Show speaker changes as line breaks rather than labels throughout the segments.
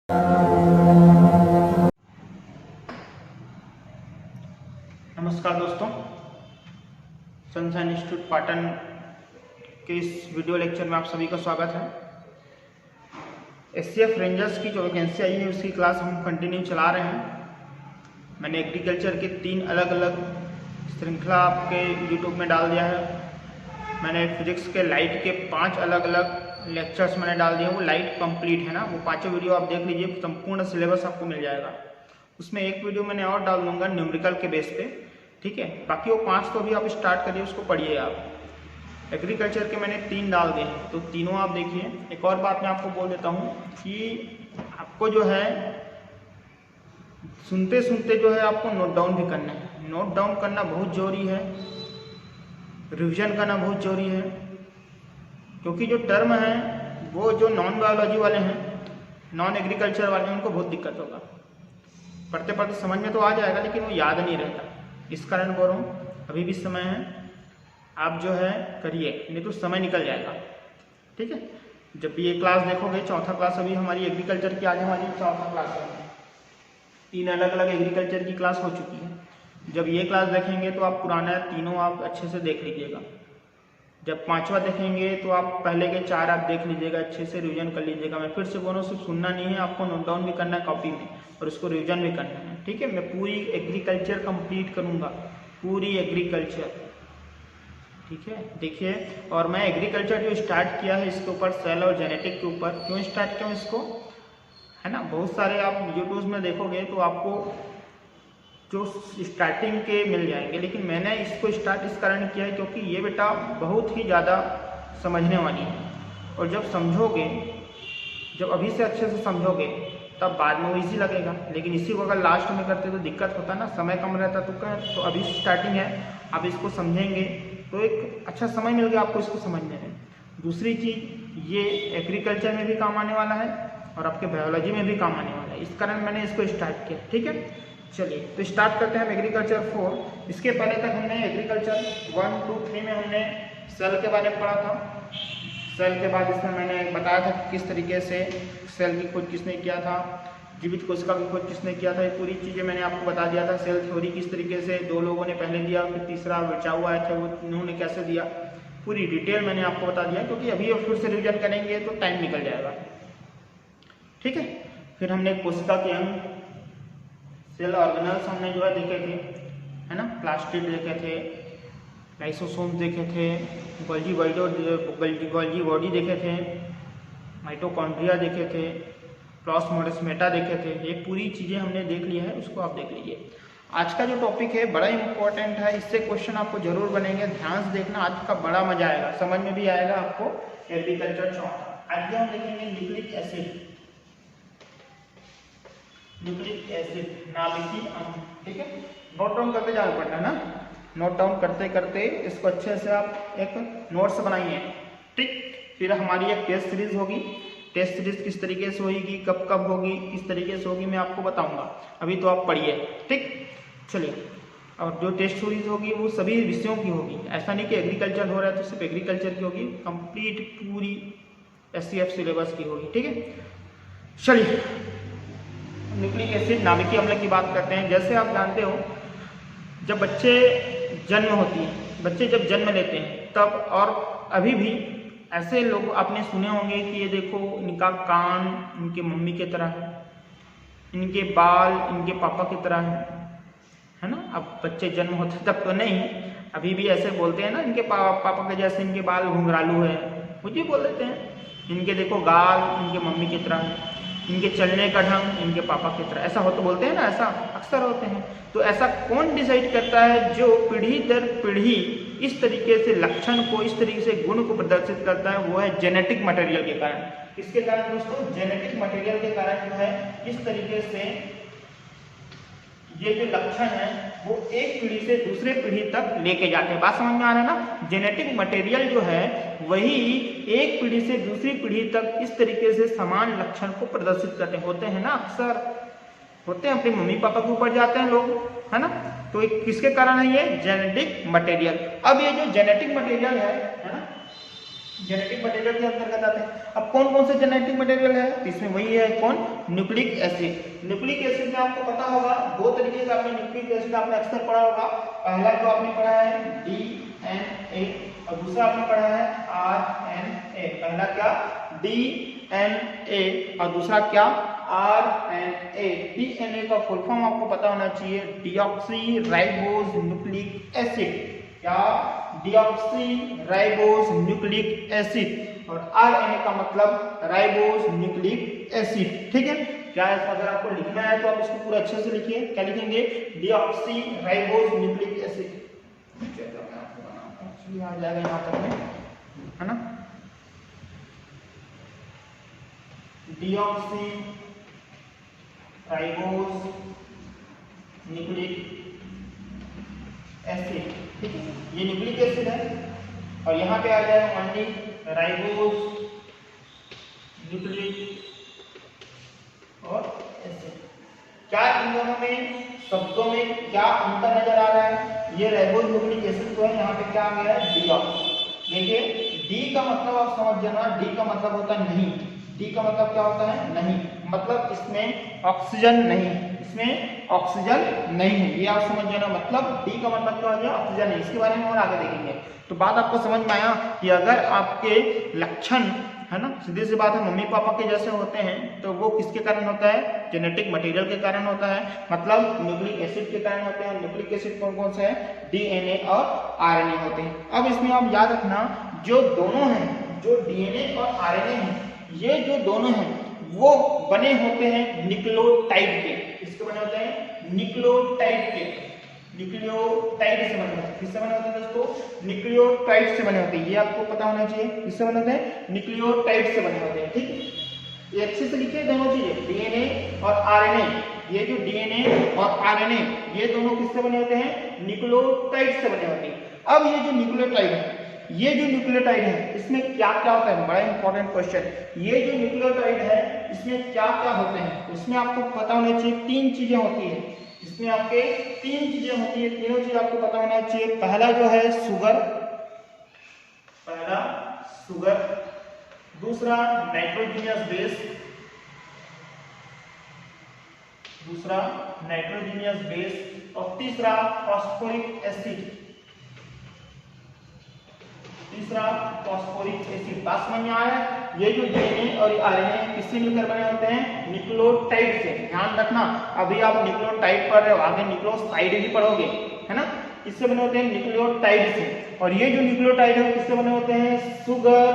नमस्कार दोस्तों, sunshine institute Patan के इस वीडियो लेक्चर में आप सभी का स्वागत है। एससीएफ रेंजर्स की जो वैकेंसी आई है उसकी क्लास हम कंटिन्यू चला रहे हैं। मैंने एग्रीकल्चर के 3 अलग अलग श्रृंखला आपके यूट्यूब में डाल दिया है। मैंने फिजिक्स के लाइट के 5 अलग अलग लेक्चर्स मैंने डाल दिए। वो लाइट कंप्लीट है ना, वो 5 वीडियो आप देख लीजिए, संपूर्ण सिलेबस आपको मिल जाएगा। उसमें एक वीडियो मैंने और डाल दूंगा न्यूमेरिकल के बेस पे, ठीक है। बाकी वो 5 तो अभी आप स्टार्ट करिए, उसको पढ़िए आप। एग्रीकल्चर के मैंने 3 डाल दिए हैं, तो तीनों आप देखिए। एक और बात मैं आपको बोल देता हूँ कि आपको जो है सुनते सुनते जो है आपको नोट डाउन भी करना है। नोट डाउन करना बहुत जरूरी है, रिविजन करना बहुत जरूरी है, क्योंकि जो टर्म है वो जो नॉन बायोलॉजी वाले हैं, नॉन एग्रीकल्चर वाले हैं, उनको बहुत दिक्कत होगा। पढ़ते पढ़ते समझ में तो आ जाएगा लेकिन वो याद नहीं रहता। इस कारण बोल रहा हूँ अभी भी समय है, आप जो है करिए, नहीं तो समय निकल जाएगा, ठीक है। जब भी ये क्लास देखोगे, चौथा क्लास अभी हमारी एग्रीकल्चर की आज हमारी चौथा क्लास है। 3 अलग अलग एग्रीकल्चर की क्लास हो चुकी है। जब ये क्लास देखेंगे तो आप पुराना तीनों आप अच्छे से देख लीजिएगा। जब 5वां देखेंगे तो आप पहले के 4 आप देख लीजिएगा, अच्छे से रिवीजन कर लीजिएगा। मैं फिर से बोल रहा हूँ, सिर्फ सुनना नहीं है, आपको नोट डाउन भी करना है कॉपी में और उसको रिवीजन भी करना है, ठीक है। मैं पूरी एग्रीकल्चर कंप्लीट करूँगा, पूरी एग्रीकल्चर, ठीक है। देखिए, और मैं एग्रीकल्चर जो स्टार्ट किया है इसके ऊपर, सेल और जेनेटिक के ऊपर, क्यों स्टार्ट किया इसको, है ना। बहुत सारे आप यूट्यूब में देखोगे तो आपको जो स्टार्टिंग के मिल जाएंगे, लेकिन मैंने इसको स्टार्ट इस कारण किया है क्योंकि ये बेटा बहुत ही ज़्यादा समझने वाली है। और जब समझोगे, जब अभी से अच्छे से समझोगे तब बाद में वो इजी लगेगा। लेकिन इसी को अगर लास्ट में करते तो दिक्कत होता ना, समय कम रहता तो अभी स्टार्टिंग है, आप इसको समझेंगे तो एक अच्छा समय मिल गया आपको इसको समझने में। दूसरी चीज़, ये एग्रीकल्चर में भी काम आने वाला है और आपके बायोलॉजी में भी काम आने वाला है, इस कारण मैंने इसको स्टार्ट किया, ठीक है। चलिए तो स्टार्ट करते हैं हम एग्रीकल्चर 4। इसके पहले तक हमने एग्रीकल्चर 1, 2, 3 में हमने सेल के बारे में पढ़ा था। सेल के बाद इसमें मैंने बताया था कि किस तरीके से सेल की खोज किसने किया था, जीवित कोशिका की खोज किसने किया था, ये पूरी चीज़ें मैंने आपको बता दिया था। सेल थ्योरी किस तरीके से 2 लोगों ने पहले दिया, फिर तीसरा बचाव आया था, वो उन्होंने कैसे दिया, पूरी डिटेल मैंने आपको बता दिया, क्योंकि अभी फिर से रिविजन करेंगे तो टाइम निकल जाएगा, ठीक है। फिर हमने कोशिका के अंग, सेल ऑर्गेनल्स हमने जो है देखे थे, है ना। प्लास्टिड देखे थे, लाइसोसोम्स देखे थे, गोल्गी बॉडी देखे थे, माइटोकॉन्ड्रिया देखे थे, प्लाज्मोडेस्माटा देखे थे। ये पूरी चीज़ें हमने देख ली है, उसको आप देख लीजिए। आज का जो टॉपिक है बड़ा इंपॉर्टेंट है, इससे क्वेश्चन आपको जरूर बनेंगे, ध्यान से देखना। आज का बड़ा मजा आएगा, समझ में भी आएगा आपको। एग्रीकल्चर चौथा आज हम देखेंगे न्यूक्लिक एसिड, न्यूक्लिक एसिड, नाभिकीय अम्ल, ठीक है। नोट डाउन करते जाना पड़ता है ना, नोट डाउन करते करते इसको अच्छे से आप एक नोट्स बनाइए, ठीक। फिर हमारी एक टेस्ट सीरीज होगी। टेस्ट सीरीज किस तरीके से होगी, कब कब होगी, किस तरीके से होगी, मैं आपको बताऊंगा। अभी तो आप पढ़िए, ठीक। चलिए, और जो टेस्ट सीरीज होगी वो सभी विषयों की होगी, ऐसा नहीं कि एग्रीकल्चर हो रहा है तो सिर्फ एग्रीकल्चर की होगी, कंप्लीट पूरी एससीएफ सिलेबस की होगी, ठीक है। चलिए, न्यूक्लिक एसिड नाभिकीय अम्ल की बात करते हैं। जैसे आप जानते हो, जब बच्चे जन्म होती है, बच्चे जब जन्म लेते हैं तब, और अभी भी ऐसे लोग आपने सुने होंगे कि ये देखो इनका कान इनके मम्मी की तरह है, इनके बाल इनके पापा की तरह है ना। अब बच्चे जन्म होते तब तो नहीं, अभी भी ऐसे बोलते हैं ना, इनके पापा के जैसे इनके बाल घुंघरालू है, कुछ भी बोल देते हैं। इनके देखो गाल इनके मम्मी की तरह है, इनके चलने का ढंग इनके पापा की तरह, ऐसा हो तो बोलते हैं ना, ऐसा अक्सर होते हैं। तो ऐसा कौन डिसाइड करता है, जो पीढ़ी दर पीढ़ी इस तरीके से लक्षण को, इस तरीके से गुण को प्रदर्शित करता है, वो है जेनेटिक मटेरियल के कारण। इसके कारण दोस्तों, जेनेटिक मटेरियल के कारण जो है इस तरीके से ये जो लक्षण है वो एक पीढ़ी से दूसरे पीढ़ी तक लेके जाते हैं। बात समझ में आ रहा है ना। जेनेटिक मटेरियल जो है वही एक पीढ़ी से दूसरी पीढ़ी तक इस तरीके से समान लक्षण को प्रदर्शित करते होते हैं ना, अक्सर होते हैं, अपने मम्मी पापा के ऊपर जाते हैं लोग, है ना। तो एक किसके कारण है, ये जेनेटिक मटेरियल। अब ये जो जेनेटिक मटेरियल है ना, जेनेटिक मटेरियल के अंतर्गत आते हैं। अब कौन कौन से जेनेटिक मटेरियल है, तो इसमें वही है कौन, न्यूक्लिक एसिड। न्यूक्लिक एसिड में आपको पता होगा दो तरीके का आपने न्यूक्लिक एसिड आपने अक्सर पढ़ा होगा। पहला जो आपने पढ़ा है DNA और दूसरा आपने पढ़ा है RNA। पहला क्या DNA और दूसरा क्या RNA। DNA का फुल फॉर्म आपको पता होना चाहिए डीऑक्सी राइबोज न्यूक्लिक एसिड। क्या, डीऑक्सी राइबोज न्यूक्लिक एसिड। और RNA का मतलब राइबोज न्यूक्लिक एसिड। ठीक है, क्या है, अगर आपको लिखना है तो आप इसको पूरा अच्छे से लिखिए। क्या लिखेंगे, डीऑक्सी राइबोज न्यूक्लिक एसिड। आ जाएगा यहाँ तक में, है ना, डीऑक्सी राइबोज न्यूक्लिक एसिड। ठीक है, ये न्यूक्लिक एसिड है और यहाँ पे आ जाएगा ओनली राइबोज न्यूक्लिक और एसिड। क्या इन दोनों में शब्दों में क्या अंतर नजर आ रहा है, ये राइबोज न्यूक्लिक एसिड जो है यहाँ पे क्या आ गया है डीऑक्सी। देखिए डी का मतलब आप समझ जाना, डी का मतलब होता है नहीं। डी का मतलब क्या होता है, नहीं, मतलब इसमें ऑक्सीजन नहीं, इसमें ऑक्सीजन नहीं है, ये आप समझ जाना। मतलब डी का मतलब क्या हो गया, ऑक्सीजन नहीं। इसके बारे में और आगे देखेंगे। तो बात आपको समझ में आया कि अगर आपके लक्षण, है ना, सीधी सी बात है, मम्मी पापा के जैसे होते हैं तो वो किसके कारण होता है, जेनेटिक मटेरियल के कारण होता है, मतलब न्यूक्लिक एसिड के कारण होते हैं। न्यूक्लिक एसिड कौन कौन से है, DNA और RNA होते हैं। अब इसमें आप याद रखना, जो दोनों हैं, जो DNA और RNA हैं, ये जो दोनों हैं वो बने होते हैं न्यूक्लियोटाइड के। किसके बने होते हैं, न्यूक्लियोटाइड के। न्यूक्लियोटाइड से बने होते हैं। किससे बने होते हैं दोस्तों, न्यूक्लियोटाइड से बने होते हैं। ये आपको पता होना चाहिए, किससे बने होते हैं, न्यूक्लियोटाइड से बने होते हैं। ठीक है, ये अच्छे से लिखिए दोनों चीजें, DNA और RNA। ये जो DNA और RNA ये दोनों किससे बने होते हैं, न्यूक्लियोटाइड से बने होते हैं। अब ये जो न्यूक्लियोटाइड है, ये जो न्यूक्लियोटाइड है इसमें क्या क्या होता है, बड़ा इंपॉर्टेंट क्वेश्चन। ये जो न्यूक्लियोटाइड है इसमें क्या क्या होते हैं, इसमें आपको पता होना चाहिए तीन चीजें होती है। इसमें आपके तीन चीजें होती है, तीनों चीज आपको पता होना चाहिए। पहला जो है शुगर, पहला शुगर, दूसरा नाइट्रोजनियस बेस, दूसरा नाइट्रोजनियस बेस और तीसरा फॉस्फोरिक एसिड, तीसरा फॉस्फोरिक एसिड। बात समझ में आया, ये जो DNA और RNA किससे मिलकर बने होते हैं, न्यूक्लियोटाइड से। ध्यान रखना, अभी आप न्यूक्लियोटाइड पढ़ रहे हो, आगे न्यूक्लियोसाइड भी पढ़ोगे, है ना। किससे बने होते हैं, न्यूक्लियोटाइड से। और ये जो न्यूक्लियोटाइड है किससे बने होते हैं, sugar,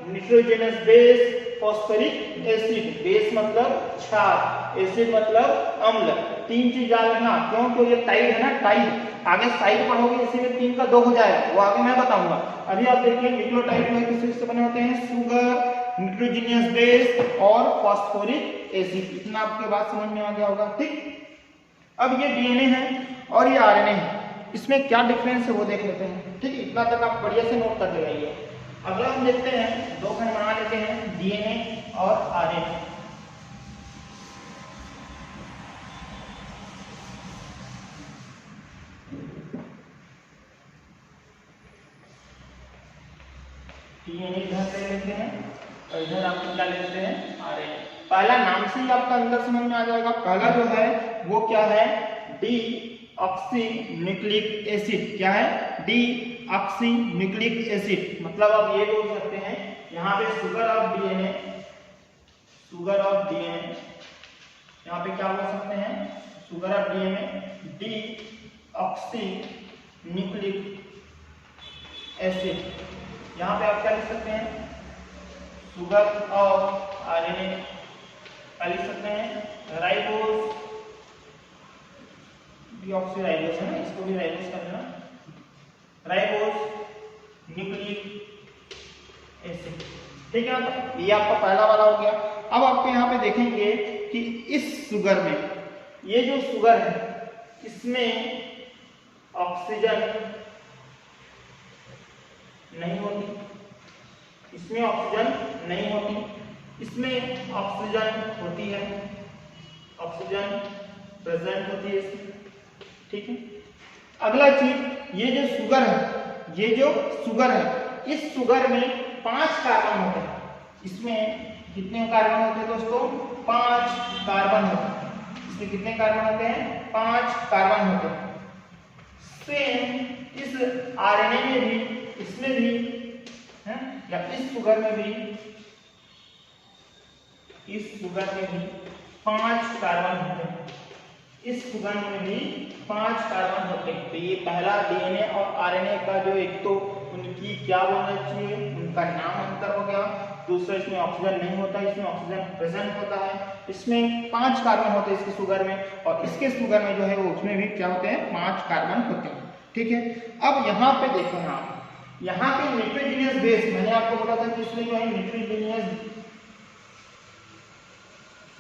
nitrogenous base, phosphoric acid. Base मतलब क्षार, एसिड मतलब अम्ल। तीन चीज याद रखना, क्योंकि ये टाइड है ना, टाइड, आगे साइड पढ़ोगे इसी में 3 का 2 हो जाएगा, वो आगे मैं बताऊंगा। अभी आप देखिए न्यूक्लियोटाइड जो है किससे बने होते हैं, शुगर, नाइट्रोजनियस बेस और फॉस्फोरिक एसिड। इतना आपके बात समझ में आ गया होगा। ठीक, अब ये DNA है और ये RNA है, इसमें क्या डिफरेंस है वो देख लेते हैं। ठीक है, इतना तक आप बढ़िया से नोट करते रहिए। अगला हम देखते हैं, दो खंड बना लेते हैं, DNA और RNA। DNA इधर ले लेते हैं और इधर आप क्या लेते हैं, RNA। पहला नाम से ही आपका अंदर समझ में आ जाएगा। पहला जो है वो क्या है, डीऑक्सी न्यूक्लिक एसिड। क्या है, डीऑक्सी न्यूक्लिक एसिड। मतलब आप ये बोल सकते हैं यहाँ पे sugar of DNA, sugar of DNA, यहाँ पे क्या बोल सकते हैं, sugar of DNA, deoxy nucleic acid. यहाँ पे आप क्या लिख सकते हैं, शुगर ऑफ RNA, क्या लिख सकते हैं, राइबोज, डीऑक्सीराइबोज है ना, इसको भी राइबोज कर देना, राइबोज न्यूक्लिक एसिड। ठीक है, ये आपका पहला वाला हो गया। अब आपको यहाँ पे देखेंगे कि इस शुगर में, ये जो शुगर है इसमें ऑक्सीजन नहीं होती, इसमें ऑक्सीजन नहीं होती, इसमें ऑक्सीजन होती है, ऑक्सीजन प्रेजेंट होती है इसमें। ठीक है, अगला चीज, ये जो शुगर है, ये जो शुगर है इस शुगर में 5 कार्बन होते हैं। इसमें कितने कार्बन होते हैं दोस्तों? 5 कार्बन होते हैं। इसमें कितने कार्बन होते हैं? 5 कार्बन होते हैं। सेम इस आरएनए में भी, इसमें भी है या इस शुगर में भी, इस शुगर में भी 5 कार्बन होते हैं। इस शुगर में भी 5 कार्बन होते हैं। तो ये पहला डीएनए और आरएनए का जो एक तो उनकी क्या बोलना चाहिए, उनका नाम अंतर हो गया। दूसरा, इसमें ऑक्सीजन नहीं होता, इसमें ऑक्सीजन प्रेजेंट होता है। इसमें 5 कार्बन होते हैं इसके शुगर में, और इसके शुगर में जो है वो उसमें भी क्या होते हैं? 5 कार्बन होते हैं। ठीक है, अब यहाँ पे देखें आप, यहाँ पे नाइट्रोजनियस बेस, मैंने आपको बोला था कि इसमें जो है नाइट्रोजनियस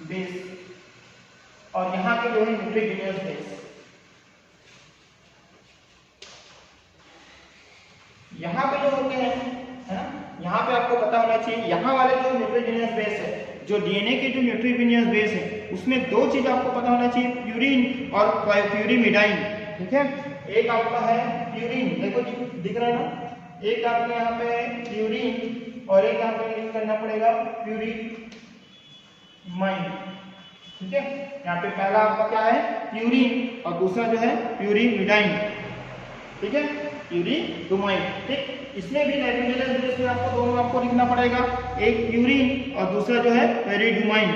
बेस, और यहाँ पे जो है नाइट्रोजनियस बेस। यहाँ पे जो होते हैं, है ना, यहाँ पे आपको पता होना चाहिए, यहाँ वाले जो नाइट्रोजनियस बेस है, जो डीएनए के जो नाइट्रोजनियस बेस है, उसमें 2 चीज आपको पता होना चाहिए, प्यूरिन और प्यूरिमिडाइन। ठीक है, एक आपका है प्यूरिन, देखो दिख रहा है ना, एक आपके यहाँ पे प्यूरिन और एक यहाँ पे लिंक करना पड़ेगा प्यूरिमाइन। ठीक है, यहाँ पे पहला आपका क्या है? प्यूरिन, और दूसरा जो है प्यूरिमिडाइन। ठीक है, प्यूरिडुमाइन। ठीक, इसमें भी नाइट्रोजनियस बेस में आपको दोनों आपको लिखना पड़ेगा, एक प्यूरिन और दूसरा जो है प्यूरिडुमाइन।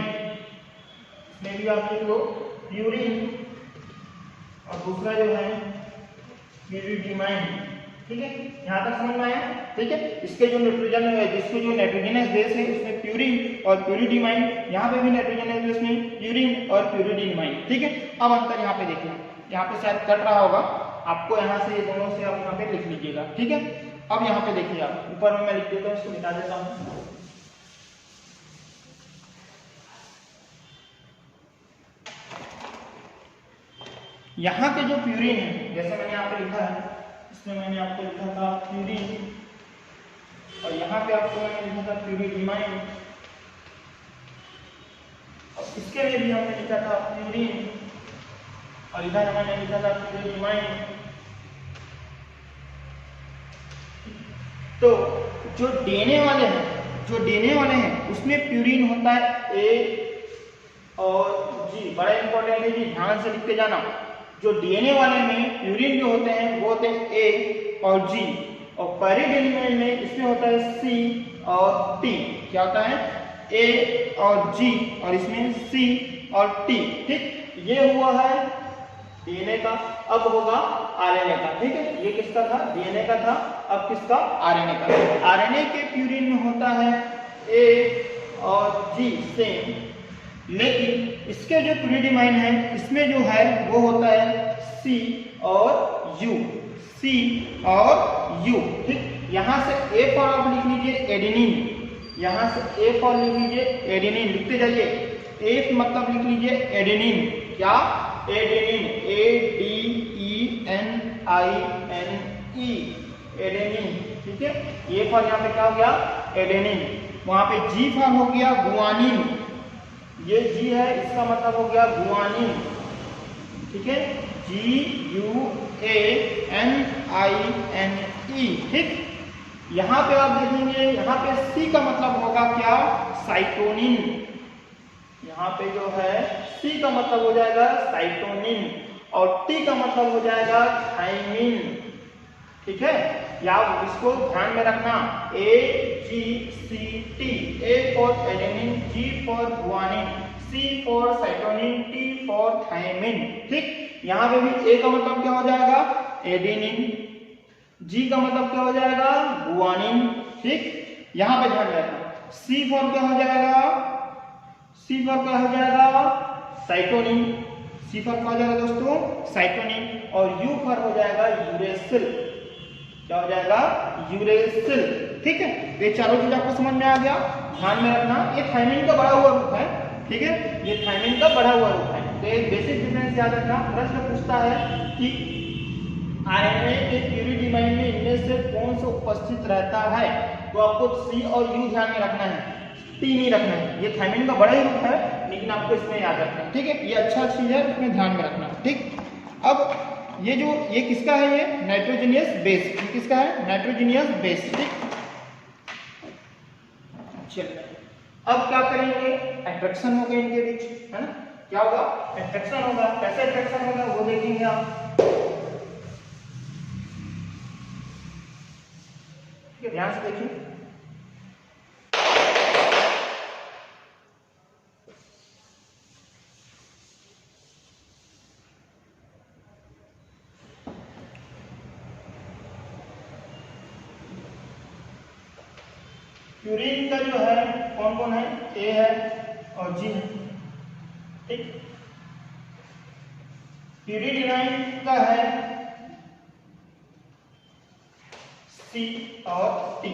इसमें भी आप लिख लो प्यूरिन और दूसरा जो है प्यूरिडुमाइन। ठीक है, यहाँ तक समझ में आया? ठीक है, इसके जो नाइट्रोजन है, जिसके जो नाइट्रोजनियस बेस है उसमें प्यूरिन और प्यूरिडुमाइन, यहाँ पे भी नाइट्रोजनियस बेस में प्यूरिन और प्यूरिडुमाइन। ठीक है, अब अंतर यहाँ पे देखिए, यहाँ पे शायद कट रहा होगा आपको, यहाँ से ये दोनों से आप यहाँ पे लिख लीजिएगा। ठीक है, अब यहाँ पे देखिए आप, ऊपर में मैं लिख देता हूँ, इसको मिटा देता हूँ। यहाँ के जो प्यूरिन है, जैसे मैंने यहाँ पे लिखा है, इसमें मैंने आपको लिखा था प्यूरिन, और यहाँ पे आपको मैंने लिखा था प्यूरिडुमाइन, और इसके लिए भी हमने लिखा था प्यूरिन, और इधर मैंने लिखा था प्यूरिडुमाइन। तो जो डीएनए वाले हैं, उसमें प्यूरिन होता है ए और जी, बड़ा इंपॉर्टेंट है जी, ध्यान से लिखते जाना। जो डीएनए वाले में प्यूरिन जो होते हैं वो होते हैं ए और जी, और पेरिडुमाइन में इसमें होता है सी और टी। क्या होता है? ए और जी, और इसमें सी और टी। ठीक, ये हुआ है डीएनए का। अब होगा आरएनए का। ठीक है, ये किसका था? डीएनए का था, अब किसका? आरएनए का। आरएनए के प्यूरिन में होता है ए और जी सेम, लेकिन इसके जो प्यूरिडुमाइन है, इसमें जो है वो होता है सी और यू, सी और यू। ठीक, यहाँ से ए फॉर आप लिख लीजिए एडेनिन, यहाँ से ए फॉर लिख लीजिए एडेनिन, लिखते जाइए। ए मतलब लिख लीजिए एडेनिन, क्या? Adenine, ADENINE, adenine. ठीक है, ये फॉर यहाँ पे क्या हो गया? एडेनिन। वहां पे जी फॉर हो गया गुआनिन, ये जी है, इसका मतलब हो गया गुआनिन। ठीक है, GUANINE। ठीक, यहाँ पे आप देखेंगे, यहाँ पे सी का मतलब होगा क्या? साइटोनिन। यहाँ पे जो है सी का मतलब हो जाएगा साइटोनिन, और टी का मतलब हो जाएगा थाइमिन। ठीक है, या इसको ध्यान में रखना, AGCT, A for adenine, G for guanine, C for cytosine, T for thymine. ठीक, यहाँ पे भी ए का मतलब क्या हो जाएगा? एडेनिन, जी का मतलब क्या हो जाएगा? गुआनिन। ठीक, यहाँ पे ध्यान रखना, सी फॉर क्या हो जाएगा? सी फॉर क्या हो जाएगा? साइटोनिन, सी फॉर क्या हो जाएगा दोस्तों? साइटोनिन, और यू फॉर हो जाएगा यूरेसिल। क्या हो जाएगा? यूरेसिल। ठीक है, ये चारों चीज आपको समझ में आ गया, ध्यान में रखना। ये थाइमिन का बढ़ा हुआ रूप है। ठीक है, ये थाइमिन का बढ़ा हुआ रूप है। तो एक बेसिक डिफरेंस याद रखना। प्रश्न पूछता है कि आरएनए के प्यूरिडुमाइन में इनमें से कौन सा उपस्थित रहता है, तो आपको सी और यू ध्यान में रखना है, टी नहीं रखना है। ये थाइमिन का बड़ा ही रूप है, लेकिन आपको इसमें याद रखना है। ठीक है, ये अच्छा चीज है, इसमें ध्यान में रखना। ठीक, अब ये किसका है? ये नाइट्रोजनियस बेस। ये किसका है? Nitrogenous base. ठीक, चलिए अब क्या करेंगे, अट्रैक्शन होगा इनके बीच, है ना। क्या होगा, अट्रैक्शन होगा। कैसे अट्रैक्शन होगा वो देखेंगे आप, ध्यान से देखिए। प्यूरिन का जो है कौन कौन है, ए है और जी है, ठीक। प्यूरिडिनाइन का है सी और टी,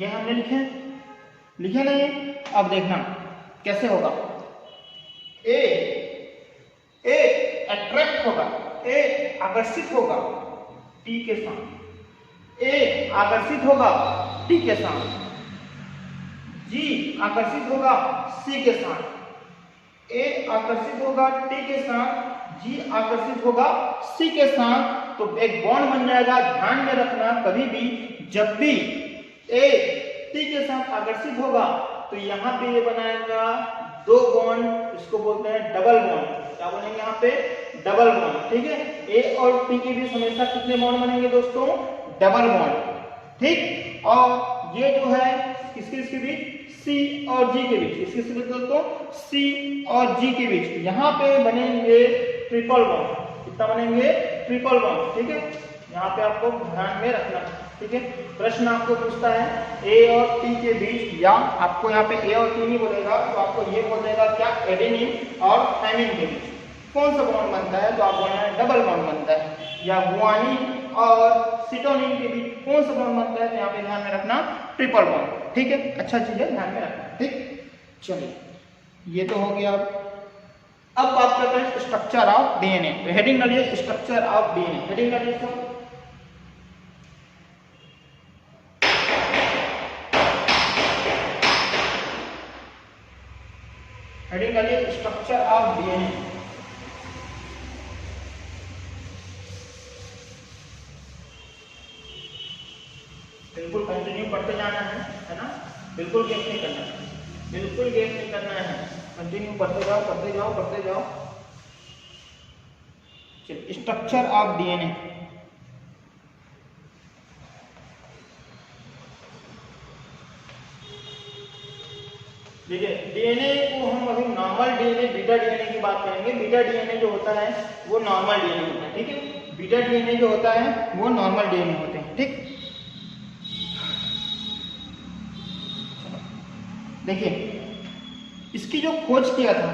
ये हमने लिखे नहीं। अब देखना कैसे होगा, ए अट्रैक्ट होगा, ए आकर्षित होगा टी के साथ, ए आकर्षित होगा टी के साथ, जी आकर्षित होगा सी के साथ, ए आकर्षित होगा टी के साथ, जी आकर्षित होगा सी के साथ, तो एक बॉन्ड बन जाएगा। ध्यान में रखना कभी भी जब भी ए टी के साथ आकर्षित होगा तो यहाँ पे ये बनाएगा दो बॉन्ड, इसको बोलते हैं डबल बॉन्ड। क्या बोलेंगे यहाँ पे, डबल बॉन्ड, ठीक है। ए और टी के बीच हमेशा कितने बॉन्ड बनेंगे दोस्तों, डबल बॉन्ड, ठीक। और ये जो है किसके बीच, सी और जी के बीच, किसके बीच दोस्तों, सी और जी के बीच यहाँ पे बनेंगे ट्रिपल बॉन्ड। कितना बनेंगे, ट्रिपल बॉन्ड, ठीक है। यहाँ पे आपको ध्यान में रखना, ठीक है। प्रश्न आपको पूछता है ए और टी के बीच, या आपको यहाँ पे ए और टी नहीं बोलेगा तो आपको ये बोल देगा क्या, एडेनिन और थायमिन के बीच कौन सा बॉन्ड बनता है, तो आप बोलना है डबल बॉन्ड बनता है। या गुआनिन और सिटोनिन के बीच कौन सा बॉन्ड बनता है, तो यहाँ पे ध्यान में रखना ट्रिपल बॉन्ड, ठीक है। अच्छा चीज है, ध्यान में रखना, ठीक। चलिए ये तो हो गया। अब बात करते हैं स्ट्रक्चर ऑफ डीएनए। तो हेडिंग डालिए स्ट्रक्चर ऑफ डीएनए, हेडिंग डालिए सब। हेडिंग डालिए स्ट्रक्चर ऑफ डीएनए। बिल्कुल कंटिन्यू पढ़ते जाना है ना, बिल्कुल गैप नहीं करना है, बिल्कुल गैप नहीं करना है, कंटिन्यू पढ़ते जाओ पढ़ते जाओ पढ़ते जाओ। चलिए स्ट्रक्चर ऑफ डीएनए, देखिए डीएनए को हम अभी नॉर्मल डीएनए, बीटा डीएनए की बात करेंगे। बीटा डीएनए जो होता है वो नॉर्मल डीएनए होता है, ठीक है। बीटा डीएनए जो होता है वो नॉर्मल डीएनए होते हैं, ठीक। देखिए इसकी जो खोज किया था,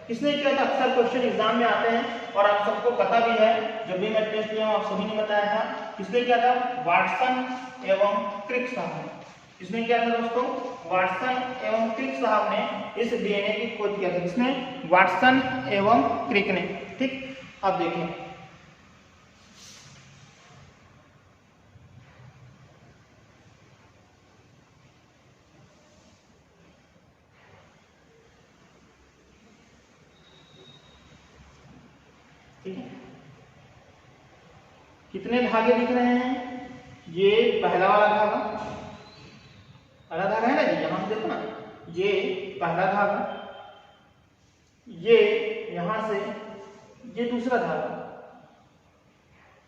किसने किया था, अक्सर क्वेश्चन एग्जाम में आते हैं और आप सबको पता भी है, जब भी मैं टेस्ट लिया हूं आप सभी ने बताया था। किसने किया था, वाटसन एवं क्रिक साहब ने। किसने किया था दोस्तों, वाटसन एवं क्रिक साहब ने इस डीएनए की खोज किया था। किसने, वाटसन एवं क्रिक ने, ठीक। अब देखिए ठीक है, कितने धागे दिख रहे हैं, ये पहला वाला धागा, पहला धागा है ना जी, यहां से देखो ना, ये पहला धागा, ये यहां से ये दूसरा धागा,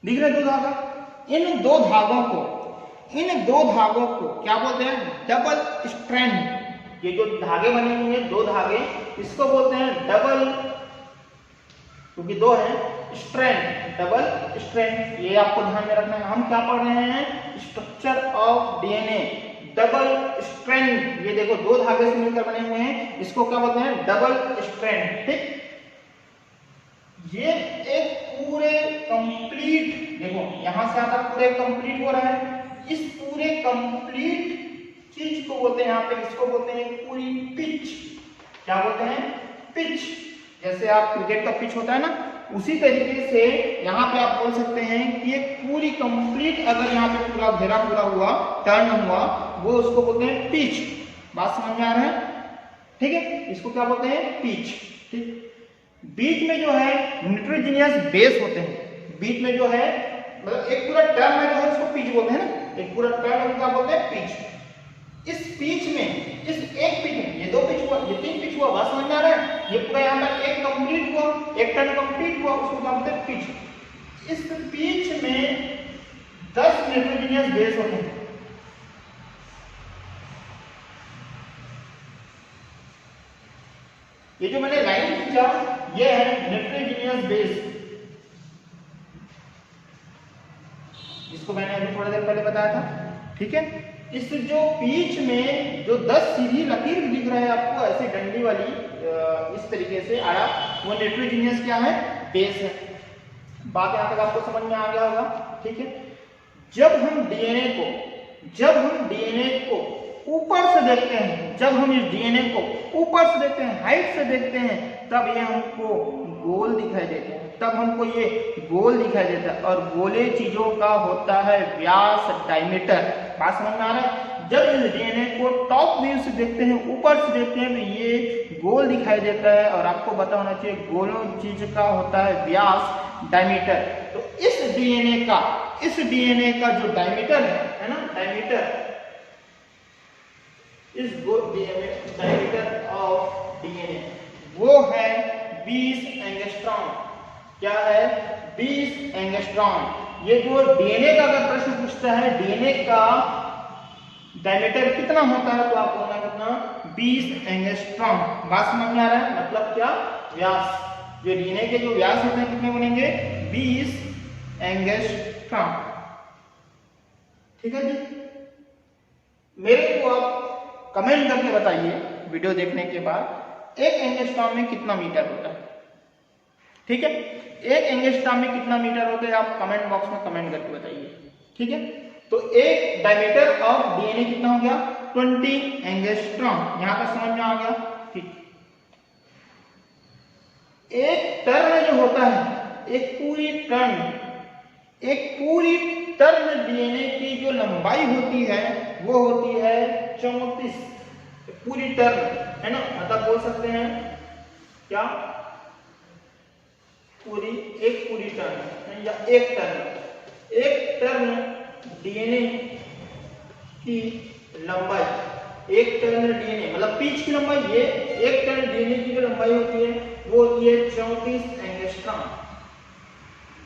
दिख रहे दो धागा। इन दो धागों को क्या बोलते हैं, डबल स्ट्रैंड। ये जो धागे बने हुए हैं, दो धागे, इसको बोलते हैं डबल, क्योंकि दो है, स्ट्रैंड, डबल स्ट्रैंड। ये आपको ध्यान में रखना है। हम क्या पढ़ रहे हैं, structure of DNA, double strand. ये देखो दो धागे से मिलकर बने हुए हैं, इसको क्या बोलते हैं, डबल स्ट्रैंड, ठीक। ये एक पूरे कंप्लीट, देखो यहां से आता पूरे कंप्लीट हो रहा है, इस पूरे कंप्लीट चीज को बोलते हैं, यहाँ पे इसको बोलते हैं पूरी पिच। क्या बोलते हैं, पिच। जैसे आप क्रिकेट का पिच होता है ना, उसी तरीके से यहाँ पे आप बोल सकते हैं कि ये पूरी कंप्लीट, अगर यहाँ पे पूरा घेरा पूरा हुआ, टर्न हुआ, वो उसको बोलते हैं पिच। बात समझ में आ रहा है, ठीक है। इसको क्या बोलते हैं, पिच, ठीक। बीच में जो है न्यूट्रोजिनियस बेस होते हैं, बीच में जो है मतलब एक पूरा टर्न है जो है उसको पिच बोलते हैं ना, एक पूरा टर्न को क्या बोलते हैं, पिच। इस पिच में, इस एक पिच में, ये 2 पिच हुआ, ये 3 पिच हुआ, बात समझ में आ रहा है? ये पूरा यहाँ पर एक कंप्लीट हुआ, एक टर्न कंप्लीट हुआ, उसको क्या बोलते हैं? पिच। इस पिच में 10 नाइट्रोजनियस बेस होते हैं। ये जो मैंने लाइन खींचा ये है नाइट्रोजनियस बेस, जिसको मैंने अभी थोड़ा देर पहले बताया था। ठीक है, इस जो बीच में जो 10 सीधी लकीर दिख रहा है आपको ऐसे डंडी वाली, इस तरीके से आया, वो नाइट्रोजनियस क्या है? बेस है। बात यहां तक आपको समझ में आ गया होगा। ठीक है, जब हम डीएनए को ऊपर से देखते हैं, जब हम इस डीएनए को ऊपर से देखते हैं, हाइट से देखते हैं, तब ये हमको गोल दिखाई देते हैं, तब हमको ये गोल दिखाई देता है। और गोले चीजों का होता है व्यास, डायमीटर। बात समझ में आ रहा है? जब इस डीएनए को टॉप व्यू से देखते हैं, ऊपर से देखते हैं, तो ये गोल दिखाई देता है। और आपको पता होना चाहिए गोलों चीज का होता है व्यास, डायमीटर। तो इस डीएनए का जो डायमीटर है ना, डायमीटर, इस डायमीटर ऑफ डीएनए वो है 20 एंगस्ट्रॉम। क्या है? 20 एंगस्ट्रॉम। ये जो डीएनए का अगर प्रश्न पूछता है डीएनए का डायमीटर कितना होता है, तो आपको बोलना कितना? 20 एंगस्ट्रॉम। बात समझ में आ रहा है? मतलब क्या? व्यास। जो डीएनए के जो व्यास होते हैं कितने बनेंगे? 20 एंगस्ट्रॉम। ठीक है जी, मेरे को आप कमेंट करके बताइए वीडियो देखने के बाद, 1 एंगस्ट्रॉम में कितना मीटर होता है? ठीक है, 1 एंगस्ट्रॉम में कितना मीटर होता है आप कमेंट बॉक्स में कमेंट करके बताइए। ठीक है, तो एक डायमीटर ऑफ डीएनए कितना हो गया? 20 एंगस्ट्रॉम। यहां तक समझ में आ गया? ठीक। एक टर्न जो होता है, एक पूरी टर्न डीएनए की जो लंबाई होती है वो होती है 34। पूरी टर्न है ना, मतलब बोल सकते हैं क्या? एक पूरी टर्न या एक टर्न डीएनए की लंबाई, एक टर्न डीएनए मतलब पिच की लंबाई, ये एक टर्न डीएनए की जो लंबाई होती है वो होती है 34 एंगस्ट्रॉम।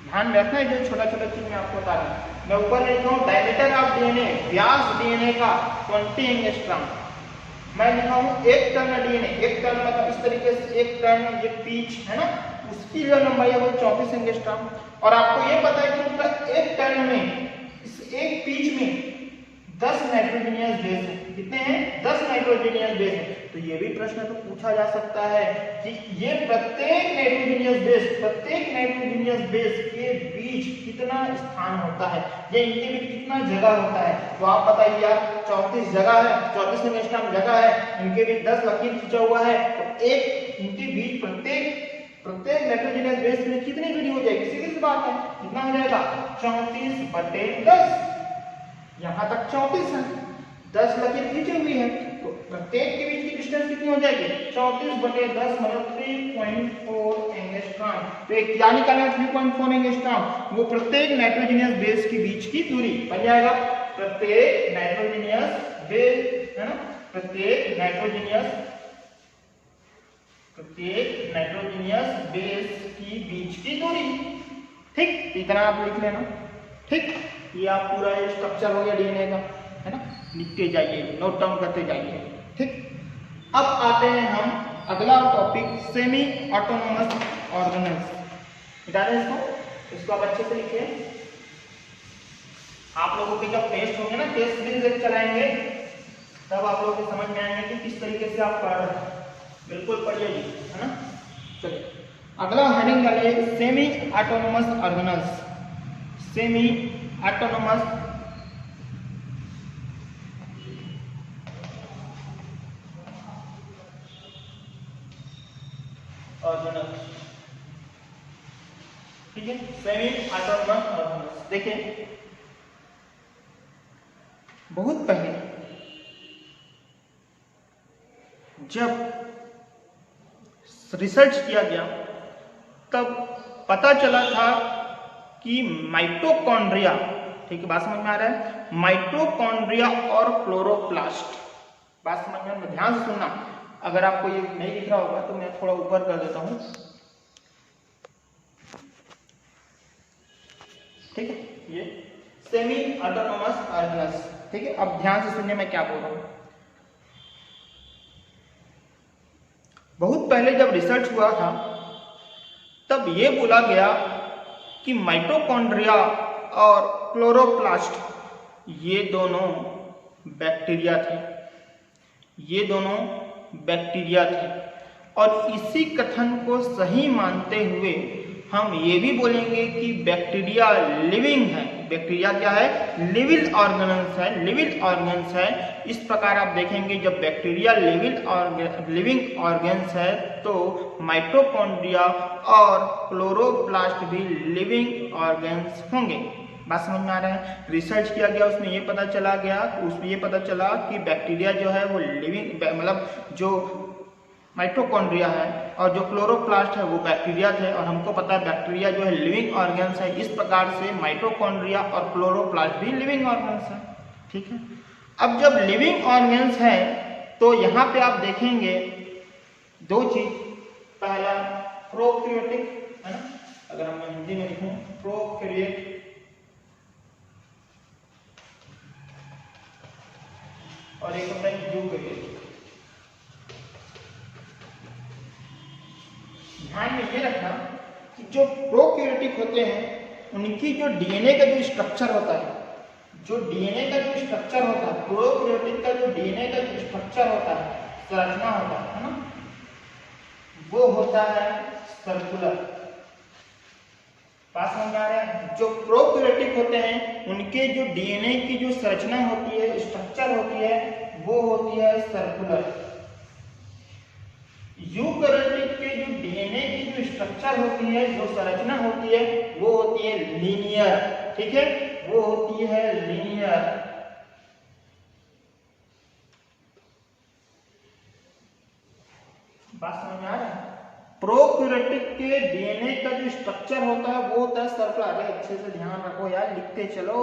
ध्यान रखना है, जो छोटा चीज मैं आपको बता रहा हूं। मैं ऊपर लिखा हूं diameter of DNA, Vyas DNA का 20 एंगस्ट्रॉम। मैं लिखा हूं एक टर्न डीएनए, एक टर्न मतलब इस तरीके से एक टर्न, ये पिच है ना, उसकी जो लंबाई है वो 34 एंगस्ट्रॉम। और आपको ये पता है कि मतलब एक टर्न में, इस एक पिच में 10 नाइट्रोजनियस बेस है। कितने हैं? 10 नाइट्रोजनियस बेस है। तो ये भी प्रश्न तो पूछा जा सकता है कि ये प्रत्येक नाइट्रोजनियस बेस के बीच कितना स्थान होता है, या इनके बीच कितना जगह होता है। तो आप बताइए यार, 34 जगह है, 34 एंगस्ट्रॉम जगह है, इनके बीच 10 लकीर खींचा हुआ है, तो एक इनके बीच प्रत्येक नाइट्रोजनियस बेस में कितनी दूरी हो जाएगी? सीधी सी बात है, कितना हो जाएगा? 34/10। यहां तक 34 है, 10 लकीर खींची हुई है, तो प्रत्येक के बीच की डिस्टेंस कितनी हो जाएगी? 34/10 मतलब 3.4 एंगस्ट्रॉम। तो एक क्या निकालना है? 3.4 एंगस्ट्रॉम, वो प्रत्येक नाइट्रोजनियस बेस के बीच की दूरी बन जाएगा। प्रत्येक नाइट्रोजनियस बेस है ना, प्रत्येक नाइट्रोजनियस बेस की बीच की दूरी। ठीक, इतना आप लिख लेना। ठीक, ये आप पूरा ये स्ट्रक्चर हो गया डीएनए का, है ना, लिखते जाइए, नोट डाउन करते जाइए। ठीक, अब आते हैं हम अगला टॉपिक, सेमी ऑटोनोमस ऑर्गेनल्स। मिटा दें इसको आप अच्छे से लिखिए। आप लोगों के जब टेस्ट होंगे ना, टेस्ट सीरीज चलाएंगे, तब आप लोगों को समझ में आएंगे कि किस तरीके से आप पढ़ रहे हैं। बिल्कुल पढ़िए जी, है ना। चलिए अगला हेडिंग डालिए, semi autonomous organelles. Semi autonomous organelles. ठीक है, सेमी ऑटोनोमस ऑर्गेनल्स। देखिए, बहुत पहले जब रिसर्च किया गया तब पता चला था कि माइटोकॉन्ड्रिया, ठीक है बात समझ में आ रहा है, माइटोकॉन्ड्रिया और क्लोरोप्लास्ट, बात समझ में, ध्यान से सुनना। अगर आपको ये नहीं दिख रहा होगा तो मैं थोड़ा ऊपर कर देता हूँ, ठीक है। ये सेमी ऑटोनोमस ऑर्गेन्स, ठीक है। अब ध्यान से सुनिए मैं क्या बोल रहा हूँ। बहुत पहले जब रिसर्च हुआ था तब ये बोला गया कि माइटोकॉन्ड्रिया और क्लोरोप्लास्ट ये दोनों बैक्टीरिया थे, ये दोनों बैक्टीरिया थे। और इसी कथन को सही मानते हुए हम ये भी बोलेंगे कि बैक्टीरिया लिविंग है। बैक्टीरिया क्या है? लिविंग ऑर्गेन्स है, लिविंग ऑर्गेन्स है। इस प्रकार आप देखेंगे जब बैक्टीरिया लिविंग ऑर्गेन्स है तो माइटोकॉन्ड्रिया और क्लोरोप्लास्ट भी लिविंग ऑर्गेन्स होंगे। बात समझ में आ रहा है? रिसर्च किया गया, उसमें ये पता चला कि बैक्टीरिया जो है वो लिविंग, मतलब जो माइटोकॉन्ड्रिया है और जो क्लोरोप्लास्ट है वो बैक्टीरिया थे। और हमको पता है बैक्टीरिया जो है लिविंग ऑर्गेन्स है। इस प्रकार से माइटोकॉन्ड्रिया और क्लोरोप्लास्ट भी लिविंग ऑर्गेन्स है, ठीक है। अब जब लिविंग ऑर्गेन्स है तो यहाँ पे आप देखेंगे दो चीज। पहला प्रोकैरियोटिक है ना, अगर मैं हिंदी में लिखूं प्रोकैरियोट, और एक होता है यूकैरियोट। ध्यान में ये रखना कि जो प्रोकैरियोटिक होते हैं उनकी जो डीएनए का जो स्ट्रक्चर होता है, प्रोकैरियोटिक का जो डीएनए का जो स्ट्रक्चर होता है, संरचना होता है ना, वो होता है सर्कुलर। बात समझ में आ रहा है? जो प्रोकैरियोटिक होते हैं उनके जो डीएनए की जो संरचना होती है, स्ट्रक्चर होती है, वो होती है सर्कुलर। यूकैरियोटिक के जो डीएनए की जो स्ट्रक्चर होती है, जो संरचना होती है, वो होती है लीनियर, ठीक है, वो होती है लीनियर। बात समझ में आ रहा है? प्रोकैरियोटिक के डीएनए का जो स्ट्रक्चर होता है वो होता है सर्कुलर। अरे अच्छे से ध्यान रखो यार, लिखते चलो।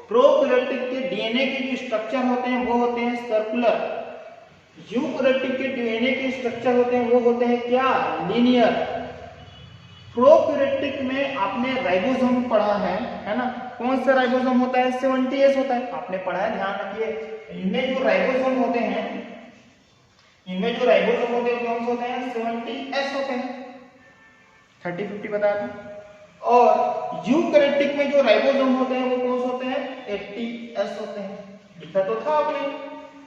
प्रोकैरियोटिक के डीएनए के जो स्ट्रक्चर होते हैं वो होते हैं सर्कुलर। यूकैरियोटिक के डीएनए के स्ट्रक्चर होते हैं वो होते हैं क्या? लीनियर। प्रोकैरियोटिक में आपने राइबोसोम पढ़ा है ना? कौन सा राइबोसोम होता है? 70S होता है, आपने पढ़ा है, ध्यान रखिए। इनमें जो राइबोसोम होते हैं कौन से होते हैं? 70S होते हैं, 30-50 बताया था। और यूकैरियोटिक में जो राइबोसोम होते हैं वो कौन से होते हैं? 80S होते हैं। लिखा तो था आपने,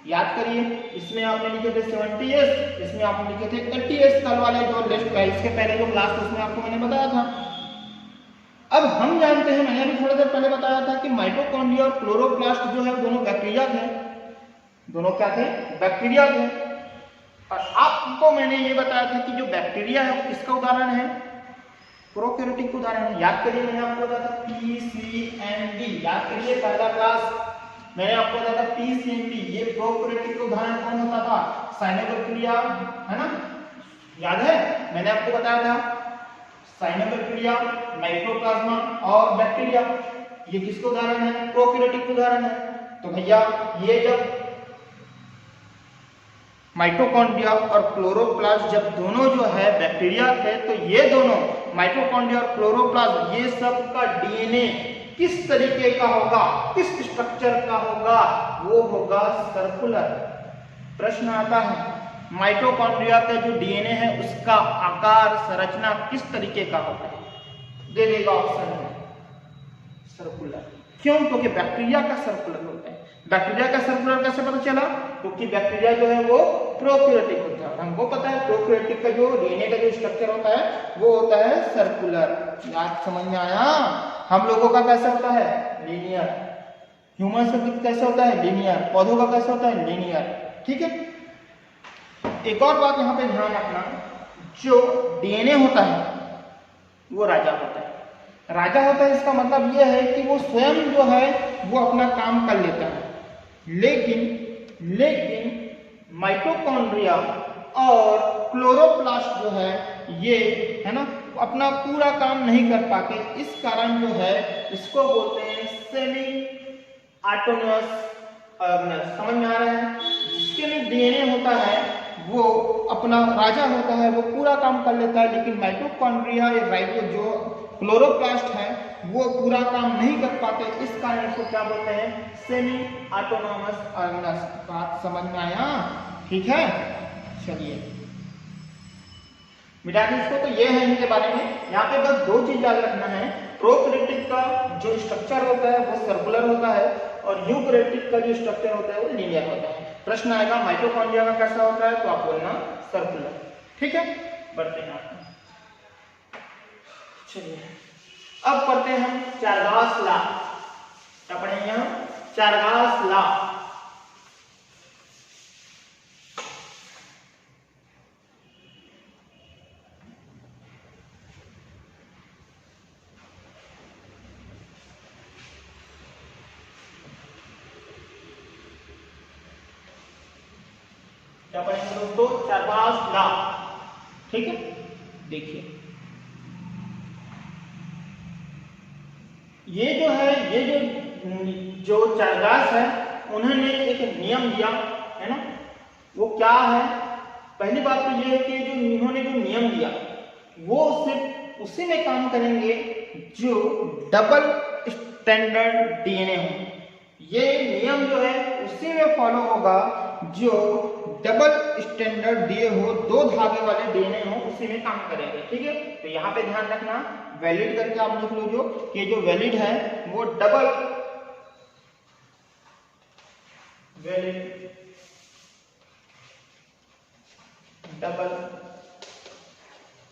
याद करिए। इसमें आपने लिखे थे 70S, इसमें आपने लिखे थे 80S। कल वाले जो लिस्ट है, इसके पहले जो क्लास उसमें आपको मैंने बताया था। अब हम जानते हैं, मैंने अभी थोड़ी देर पहले बताया था कि माइटोकॉन्ड्रिया और क्लोरोप्लास्ट जो है दोनों बैक्टीरिया थे। दोनों क्या थे? बैक्टीरिया थे। और आपको मैंने ये बताया था कि जो बैक्टीरिया है वो किसका उदाहरण है? प्रोकैरियोटिक उदाहरण है। याद करिए, मैंने आपको बताया था PCMB, याद करिए पहला क्लास मैंने आपको बताया था PCMB। ये प्रोकैरियोटिक का उदाहरण कौन होता था? साइनोबैक्टीरिया, है ना, याद है? मैंने आपको बताया था साइनोबैक्टीरिया, माइक्रोप्लाज्मा और बैक्टीरिया, ये किसका उदाहरण है? प्रोकैरियोटिक उदाहरण है। तो भैया ये जब माइटोकॉन्ड्रिया और क्लोरोप्लास्ट जब दोनों जो है बैक्टीरिया थे, तो ये दोनों माइटोकॉन्ड्रिया और क्लोरोप्लास्ट ये सब का डीएनए किस तरीके का होगा, किस स्ट्रक्चर का होगा? वो होगा सर्कुलर। प्रश्न आता है माइटोकॉन्ड्रिया का जो डीएनए है उसका आकार, संरचना किस तरीके का होता है? दे देगा ऑप्शन में सर्कुलर। क्यों? क्योंकि बैक्टीरिया का सर्कुलर होता है। बैक्टीरिया का सर्कुलर कैसे पता चला? क्योंकि बैक्टीरिया जो है वो प्रोकैरियोटिक होता है। हमको पता है प्रोकैरियोटिक का जो डीएनए का जो स्ट्रक्चर होता है वो होता है सर्कुलर। याद समझ में आया? हम लोगों का कैसे होता है? लीनियर। ह्यूमन का कैसे होता है? लीनियर। पौधों का कैसे होता है? लीनियर। ठीक है। एक और बात यहाँ पे ध्यान रखना, जो डीएनए होता है वो राजा होता है। राजा होता है इसका मतलब यह है कि वो स्वयं जो है वो अपना काम कर लेता है। लेकिन माइटोकॉन्ड्रिया और क्लोरोप्लास्ट जो है ये, है ना, अपना पूरा काम नहीं कर पाते। इस कारण जो है इसको बोलते हैं सेमी ऑटोनोमस ऑर्गेन्स। समझ में आ रहा है? जिसके लिए डीएनए होता है वो अपना राजा होता है, वो पूरा काम कर लेता है, लेकिन माइटोकॉन्ड्रिया या राइबो जो क्लोरोप्लास्ट है वो पूरा काम नहीं कर पाते। इस कारण इसको क्या बोलते हैं, सेमी ऑटोनॉमस ऑर्गेनेल्स। बात समझ में आया? ठीक है, चलिए मिटा दें इसको। तो ये है इनके बारे में। यहाँ पे बस दो चीज याद रखना है, प्रोकैरियोटिक का जो स्ट्रक्चर होता है वो सर्कुलर होता है और यूकैरियोटिक का जो स्ट्रक्चर होता है वो लीनियर होता है। प्रश्न आएगा माइटोकॉन्ड्रिया का कैसा होता है, तो आप बोलना सर्कुलर। ठीक है, बढ़ते हैं आगे। चलिए अब पढ़ते हैं हम चार्गास लॉ। क्या पढ़ेंगे हम? चार्गास लॉ। क्या पढ़ेंगे दोस्तों? चार्गास लॉ। ठीक है, देखिए ये जो है, ये जो चार्गास है उन्होंने एक नियम दिया है ना। वो क्या है? पहली बात तो ये है कि जो इन्होंने जो नियम दिया वो सिर्फ उसी में काम करेंगे जो डबल स्टैंडर्ड डीएनए हो। ये नियम जो है उसी में फॉलो होगा जो डबल स्टैंडर्ड डीए हो, दो धागे वाले डीएनए हो, उसी में काम करेंगे। ठीक है, तो यहाँ पे ध्यान रखना, वैलिड करके आप लिख लो जो कि जो वैलिड है वो डबल वैलिड डबल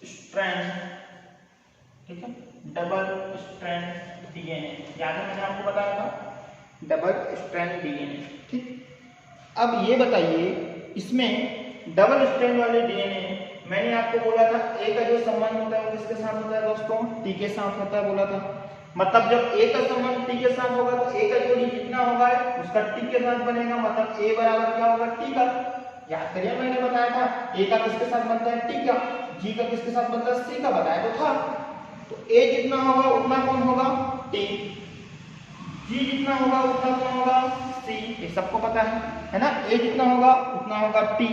स्ट्रैंड, ठीक है, डबल स्ट्रैंड डीएनए। याद है मैंने आपको बताया था डबल स्ट्रैंड डीएनए। ठीक, अब ये बताइए इसमें डबल स्ट्रैंड वाले डीएनए मैंने आपको बोला था ए का जो संबंध होता है वो किसके साथ होता है दोस्तों? टी के साथ होता है बोला था। मतलब जब ए का संबंध टी के साथ होगा तो ए का जोड़ी जितना होगा उसका टी के साथ बनेगा, मतलब ए बराबर क्या होगा? टी का। याद करिए मैंने बताया था ए का किसके साथ बनता है? टी का। जी का किसके साथ बनता है? सी का, बताया तो था। तो ए जितना होगा उतना कौन होगा? टी। जी जितना होगा उतना कौन होगा? सी। ये सबको पता है ना। ए जितना होगा उतना होगा टी,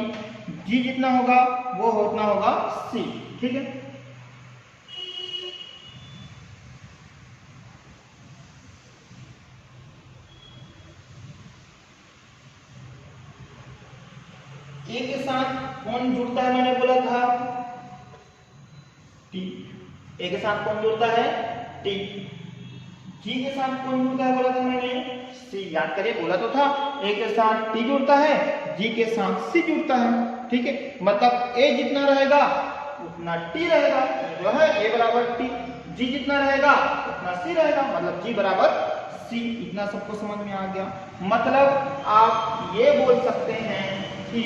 जी जितना होगा वो उतना होगा सी। ठीक है, ए के साथ कौन जुड़ता है? मैंने बोला था टी। ए के साथ कौन जुड़ता है? टी। जी के साथ कौन जुड़ता है? बोला था मैंने सी। याद करिए, बोला तो था ए के साथ टी जुड़ता है, जी के साथ सी जुड़ता है। ठीक है, मतलब ए जितना रहेगा उतना टी रहेगा, जो है ए बराबर टी। जी जितना रहेगा उतना सी रहेगा, मतलब जी बराबर सी। इतना सबको समझ में आ गया। मतलब आप ये बोल सकते हैं कि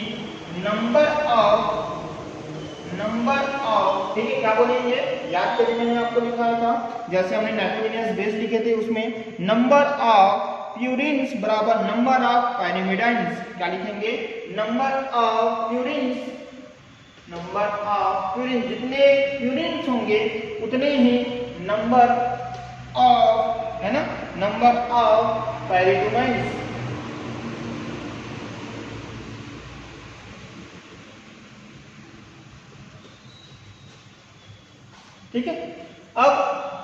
नंबर ऑफ, ठीक है, क्या बोलेंगे? याद करिए मैंने आपको लिखाया था, जैसे हमने नाइट्रोजनियस बेस लिखे थे उसमें नंबर ऑफ प्यूरिन्स बराबर नंबर ऑफ पायरिमिडाइन्स। क्या लिखेंगे? नंबर ऑफ प्यूरिन्स, जितने प्यूरिन्स होंगे उतने ही नंबर ऑफ, है ना, नंबर ऑफ पायरिमिडाइन्स। ठीक है, अब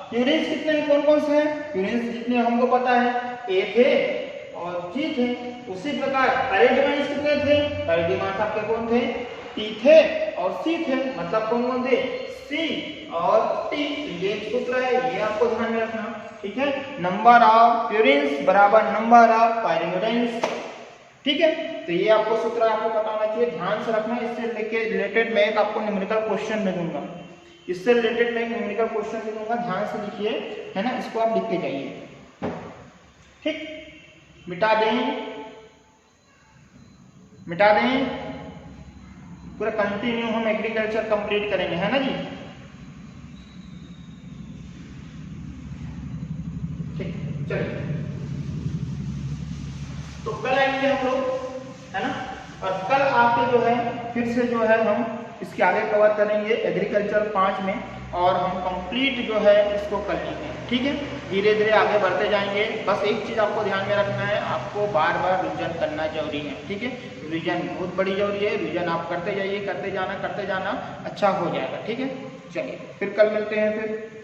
प्यूरिन्स कितने हैं? कौन कौन से हैं? प्यूरिन्स जितने हमको पता है ए थे और जी थे, उसी प्रकार पैराडिमाइन्स कितने थे? पैराडिमाइन्स आपके कौन थे? टी थे और सी थे, मतलब कौन कौन थे? सी और टी। ये सूत्र है, ये आपको ध्यान में रखना। ठीक है, नंबर ऑफ प्यूरिन्स बराबर नंबर ऑफ पैराडिमाइन्स। ठीक है, तो ये आपको सूत्र आपको पता होना चाहिए, ध्यान से रखना। इससे रिलेटेड मैं एक आपको न्यूमेरिकल क्वेश्चन दे दूंगा, इससे रिलेटेड मैं एक न्यूमेरिकल क्वेश्चन दे दूंगा, ध्यान से लिखिए, है ना, इसको आप लिख के जाइए। ठीक, मिटा दें, पूरा कंटिन्यू हम एग्रीकल्चर कंप्लीट करेंगे, है ना जी। ठीक, चलिए, तो कल आएंगे हम लोग, है ना, और कल आके जो है फिर से जो है हम इसके आगे कवर करेंगे एग्रीकल्चर 5 में, और हम कंप्लीट जो है इसको कर लेंगे। ठीक है, धीरे धीरे आगे बढ़ते जाएंगे। बस एक चीज़ आपको ध्यान में रखना है, आपको बार बार रिवीजन करना जरूरी है। ठीक है, रिवीजन बहुत बड़ी जरूरी है, रिवीजन आप करते जाइए, करते जाना अच्छा हो जाएगा। ठीक है, चलिए फिर कल मिलते हैं फिर।